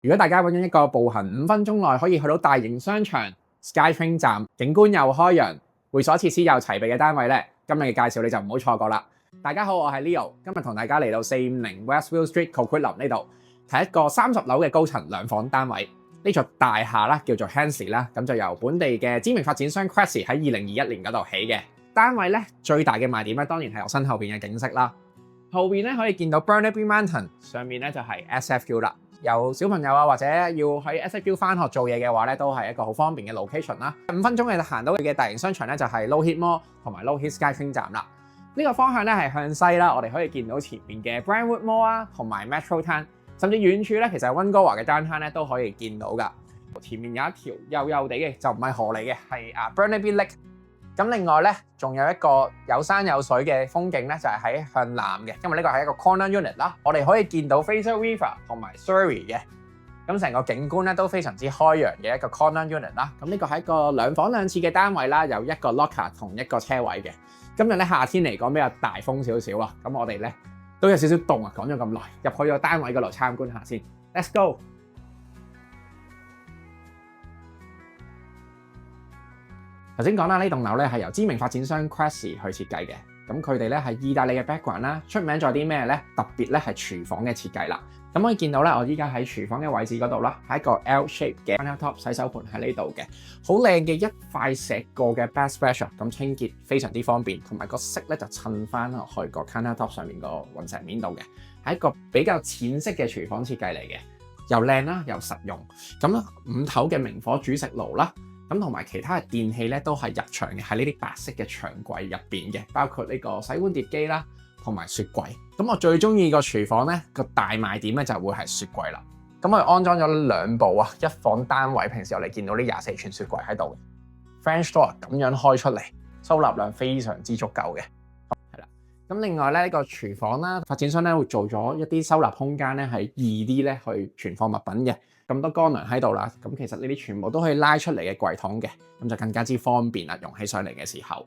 如果大家揾緊一個步行5分鐘內可以去到大型商場、SkyTrain 站、景觀又開揚、會所設施又齊備嘅單位呢，今日嘅介紹你就唔好錯過啦。大家好，我係 Leo， 今日同大家嚟到450 Westfield Street Coquitlam 呢度睇一個30樓嘅高層兩房單位。呢座大廈啦叫做 Hensley 啦，咁就由本地嘅知名發展商 Cressy 喺2021年嗰度起嘅。單位咧最大嘅賣點咧，當然係我身後邊嘅景色啦。後邊咧可以見到 Burnaby Mountain， 上面咧就係 SFQ 啦。有小朋友啊或者要喺 SFQ 翻學做嘢嘅話咧，都係一個好方便嘅 location 啦。5分鐘嘅行到嘅大型商場咧就係 Low Heath Mall 同埋 Low Heath SkyTrain 站啦。呢個方向咧係向西啦，我哋可以見到前面嘅 Brentwood Mall 啊，同埋 Metro Town， 甚至遠處咧其實溫哥華嘅 downtown 咧都可以見到噶。前面有一條幼幼地嘅，就唔係河嚟嘅，係Burnaby Lake。咁另外咧，仲有一個有山有水嘅風景咧，就係喺向南嘅，因為呢個係一個 corner unit 啦。我哋可以見到 Fraser River 同埋 Surrey 嘅，咁成個景觀咧都非常之開揚嘅一個 corner unit 啦。咁呢個係一個2房2廁嘅單位啦，有一個 locker 同一個車位嘅。今日咧夏天嚟講比較大風少少啊，咁我哋咧都有少少凍啊，講咗咁耐，入去個單位嗰度參觀下先。Let's go！頭先講啦，呢棟樓咧係由知名發展商 Cressy 去設計嘅。咁佢哋咧係意大利嘅 background 啦，出名在啲咩咧？特別咧係廚房嘅設計啦。咁可以見到咧，我依家喺廚房嘅位置嗰度啦，係一個 L shape 嘅 countertop 洗手盤喺呢度嘅，好靚嘅一塊石過嘅 backsplash， 咁清潔非常之方便，同埋個色咧就襯翻落去個 countertop 上面個雲石面度嘅，係一個比較淺色嘅廚房設計嚟嘅，又靚啦又實用。咁5頭嘅明火煮食爐啦。咁同埋其他嘅電器咧都係入場嘅，喺呢啲白色嘅長櫃入邊嘅，包括呢個洗碗碟機啦，同埋雪櫃。咁我最中意個廚房咧個大賣點咧就會係雪櫃啦。咁我哋安裝咗2部啊，1房單位，平時我哋見到呢24吋雪櫃喺度嘅 French door 咁樣開出嚟，收納量非常之足夠嘅。係啦，咁另外咧呢個廚房啦，發展商咧會做咗一啲收納空間咧係易啲咧去存放物品嘅。咁多乾糧喺度啦，咁其實呢啲全部都可以拉出嚟嘅櫃桶嘅，咁就更加之方便啦，用起上嚟嘅時候。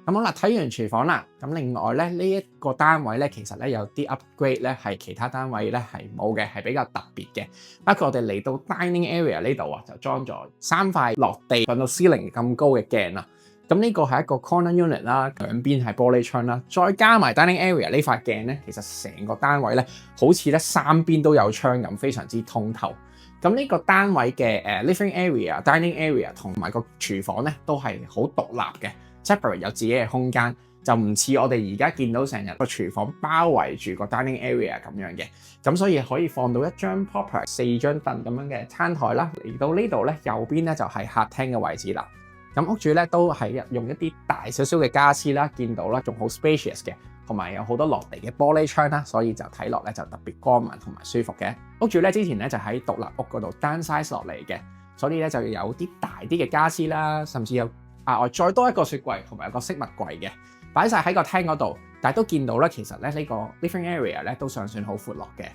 咁好啦，睇完廚房啦，咁另外咧呢一個單位咧，其實咧有啲 upgrade 咧係其他單位咧係冇嘅，係比較特別嘅。包括我哋嚟到 dining area 呢度啊，就裝咗3塊落地上到 ceiling 咁高嘅鏡啦。咁呢個係一個 corner unit 啦，兩邊係玻璃窗啦，再加埋 dining area 呢塊鏡咧，其實成個單位咧好似咧3邊都有窗咁，非常之通透。咁呢個單位嘅living area、dining area 同埋個廚房咧都係好獨立嘅 ，separate 有自己嘅空間，就唔似我哋而家見到成日個廚房包圍住個 dining area 咁樣嘅。咁所以可以放到一張 proper 4張凳咁樣嘅餐台啦。嚟到呢度咧，右邊咧就係客廳嘅位置啦。咁屋主咧都係用一啲大少少嘅家私啦，見到啦，仲好 spacious 嘅。同埋有好多落地嘅玻璃窗啦，所以就睇落咧就特別光猛同埋舒服嘅。屋主咧之前咧就喺獨立屋嗰度 downsize 落嚟嘅，所以咧就有啲大啲嘅家私啦，甚至有額外再多一個雪櫃同埋有個飾物櫃嘅，擺晒喺個廳嗰度。但係都見到咧，其實咧呢個 living area 咧都尚算好闊落嘅。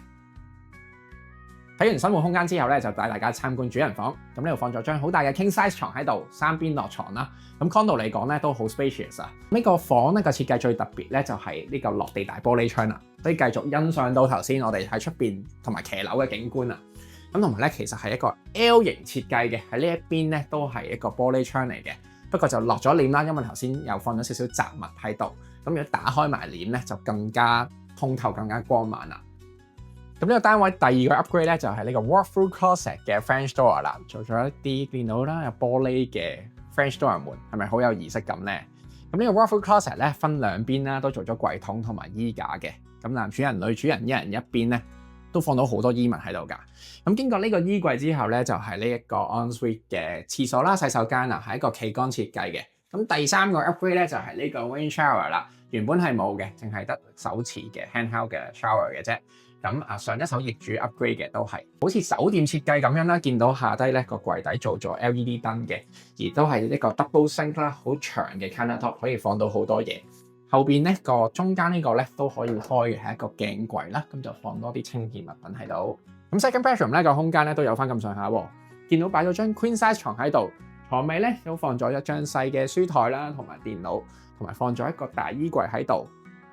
睇完生活空間之後咧，就帶大家參觀主人房。咁呢度放咗張好大嘅 king size 床喺度，3邊落床啦。咁 condo 嚟講咧都好 spacious 啊。呢個房咧個設計最特別咧就係呢個落地大玻璃窗啦，可以繼續欣賞到頭先我哋喺出邊同埋騎樓嘅景觀啊。咁同埋咧其實係一個 L 型設計嘅，喺呢一邊咧都係一個玻璃窗嚟嘅，不過就落咗簾啦，因為頭先又放咗少少雜物喺度。咁如果打開埋簾咧，就更加通透、更加光猛啦。咁呢個單位第2個 upgrade 咧就係呢個 walk-through closet 嘅 French door 啦，做咗一啲見到啦有玻璃嘅 French door 門，係咪好有儀式感咧？咁呢個 walk-through closet 咧分兩邊啦，都做咗櫃桶同埋衣架嘅。咁男主人、女主人一人一邊咧，都放到好多衣物喺度㗎。咁經過呢個衣櫃之後咧，就係呢一個 ensuite 嘅廁所啦、洗手間啊，係一個企缸設計嘅。咁第3個 upgrade 咧就係呢個 rain shower 啦，原本係冇嘅，淨係得手持嘅 handheld 嘅 shower 嘅啫。咁上一手業主 upgrade 嘅都係好似酒店設計咁樣啦，見到下低咧個櫃底做咗 LED 燈嘅，而都係一個 double sink 啦，好長嘅 countertop 可以放到好多嘢。後邊咧個中間呢個咧都可以開嘅，係一個鏡櫃啦，咁就放多啲清潔物品喺度。咁 second bedroom 咧個空間咧都有翻咁上下喎，見到擺咗張 queen size 床喺度，床尾咧都放咗一張細嘅書台啦，同埋電腦，同埋放咗一個大衣櫃喺度。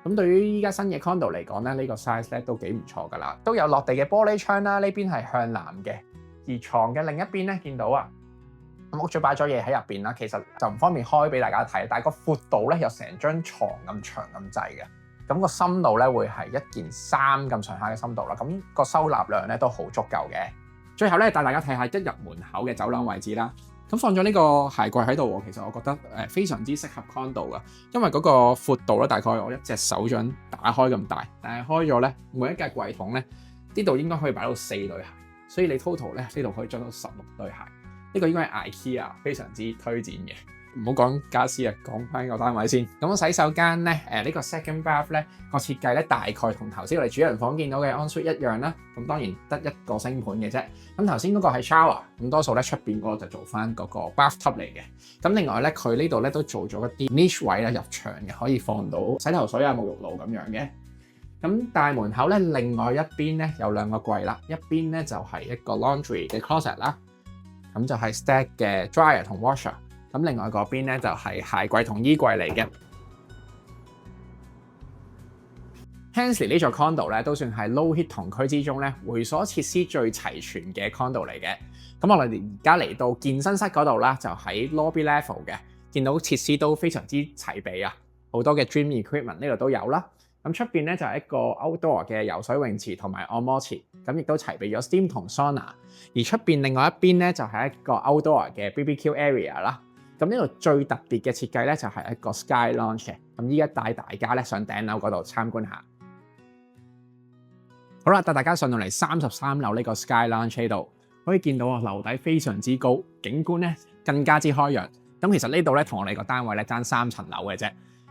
咁對於依家新嘅 condo 嚟講咧，呢個 size 咧都幾唔錯㗎啦，都有落地嘅玻璃窗啦，呢邊係向南嘅，而床嘅另一邊咧見到啊，咁屋主擺咗嘢喺入邊啦，其實就唔方便開俾大家睇，但係個闊度咧有成張床咁長咁滯嘅，咁個深度咧會係一件衫咁上下嘅深度啦，咁個收納量咧都好足夠嘅。最後咧帶大家睇下一入門口嘅走廊位置啦，咁放咗呢個鞋櫃喺度喎，其實我覺得非常之適合 condo 噶，因為嗰個闊度咧大概我一隻手掌打開咁大，但係開咗咧每一格櫃桶咧呢度應該可以擺到4對鞋，所以你 total 咧呢度可以裝到16對鞋。呢個應該係 IKEA 非常之推薦嘅。唔好講家私啊，講翻個單位先。咁洗手間咧，呢個 second bath 咧個設計咧大概同頭先我哋主人房見到嘅 ensuite 一樣啦。咁當然得一個星盤嘅啫。咁頭先嗰個係 shower，咁多數咧出邊嗰個就做翻嗰個 bathtub 嚟嘅。咁另外咧佢呢度咧都做咗一啲 niche 位咧入牆嘅，可以放到洗頭水啊、沐浴露咁樣嘅。咁大門口咧另外一邊咧有2個櫃啦，一邊咧就係一個 laundry 嘅 closet 啦。咁就係 stack 嘅 dryer 同 washer， 咁另外嗰邊咧就係鞋櫃同衣櫃嚟嘅。Hensley 呢座 condo 咧都算係 low heat 同區之中咧會所設施最齊全嘅 condo 嚟嘅。咁我哋而家嚟到健身室嗰度啦，就喺 lobby level 嘅，見到設施都非常之齊備啊，好多嘅 gym equipment 呢度都有啦。咁出邊咧就係一個 outdoor 嘅游水泳池同埋按摩池，咁亦都齊備咗 steam 同 sauna。而出邊另外一邊咧就係一個 outdoor 嘅 BBQ area 啦。咁呢度最特別嘅設計咧就係一個 sky lounge 嘅。咁依家帶大家咧上頂樓嗰度參觀下。好啦，帶大家上到嚟33樓呢個 sky lounge 呢度，可以見到啊樓底非常之高，景觀咧更加之開揚。咁其實呢度咧同我哋個單位咧爭3層樓嘅啫。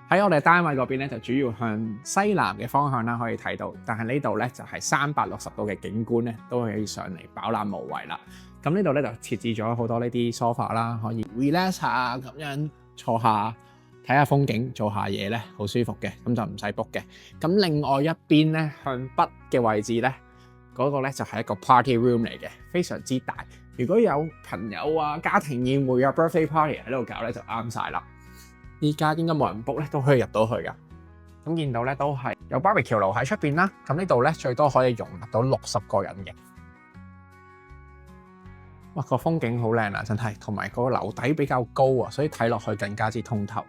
喺我哋單位嗰邊咧，就主要向西南嘅方向啦，可以睇到。但係呢度咧就係360度嘅景觀咧，都可以上嚟飽覽無遺啦。咁呢度咧就設置咗好多呢啲 sofa 啦，可以 relax 下咁樣坐下睇下風景，做下嘢咧，好舒服嘅。咁就唔使 book 嘅。咁另外一邊咧向北嘅位置咧，嗰個咧就係一個 party room 嚟嘅，非常之大。如果有朋友啊、家庭宴會啊、birthday party 喺度搞咧，就啱晒啦。依家應該冇人 book 咧，都可以入到去㗎。咁見到咧都係有 barbecue 爐喺出邊啦。咁呢度咧最多可以容納到60個人嘅。哇，個風景好靚啊，真係，同埋個樓底比較高啊，所以睇落去更加之通透。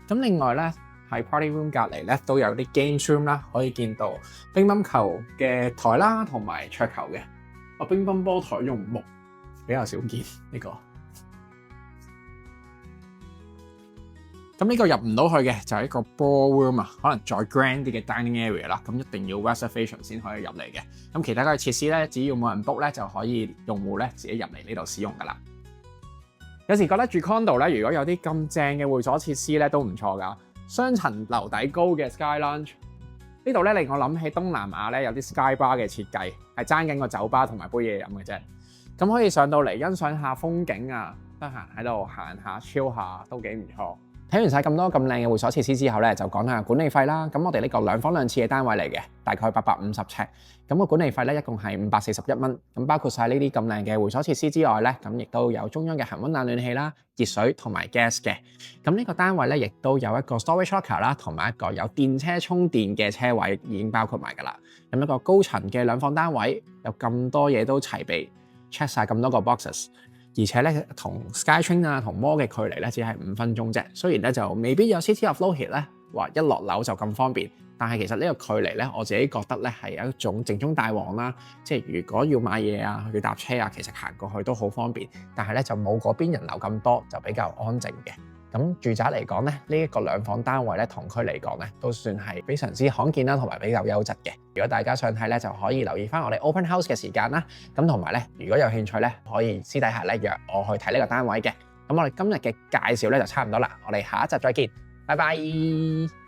咁另外咧喺 party room 隔離咧都有啲 game room 啦，可以見到乒乓球嘅台啦，同埋桌球嘅。個乒乓波台用木，比較少見呢個。咁呢個入唔到去嘅就係一個 ballroom 啊，可能再 grand 啲嘅 dining area 啦，咁一定要 reservation 先可以入嚟嘅。咁其他嘅設施咧，只要冇人 book 咧，就可以用戶咧自己入嚟呢度使用噶啦。有時覺得住 condo 咧，如果有啲咁正嘅會所設施咧，都唔錯噶。雙層樓底高嘅 sky lounge 呢度咧，令我諗起東南亞咧有啲 sky bar 嘅設計，係爭緊個酒吧同埋杯嘢飲嘅啫。咁可以上到嚟欣賞下風景啊，得閒喺度行下 chill 下都幾唔錯。睇完晒咁多咁靚嘅會所設施之後咧，就講下管理費啦。咁我哋呢個2房2廁嘅單位嚟嘅，大概850尺。咁個管理費咧一共係541蚊。咁包括晒呢啲咁靚嘅會所設施之外咧，咁亦都有中央嘅恆溫冷暖氣啦、熱水同埋 gas 嘅。咁呢個單位咧亦都有一個 storage locker 啦，同埋一個有電車充電嘅車位已經包括埋㗎啦。咁一個高層嘅2房單位，有咁多嘢都齊備 ，check 晒咁多個 boxes。而且咧，同 SkyTrain 啊、同 Mall 嘅距離咧，只係5分鐘啫。雖然咧就未必有 City of Low Heat 咧話一落樓就咁方便，但係其實呢個距離咧，我自己覺得咧係有一種靜中帶旺啦。即係如果要買嘢啊、要搭車啊，其實行過去都好方便。但係咧就冇嗰邊人流咁多，就比較安靜嘅。咁住宅嚟講咧，呢一個2房單位咧，同區嚟講咧，都算係非常之罕見啦，同埋比較優質嘅。如果大家想睇咧，就可以留意翻我哋 Open House 嘅時間啦。咁同埋咧，如果有興趣咧，可以私底下咧約我去睇呢個單位嘅。咁我哋今日嘅介紹咧就差唔多啦，我哋下一集再見，拜拜。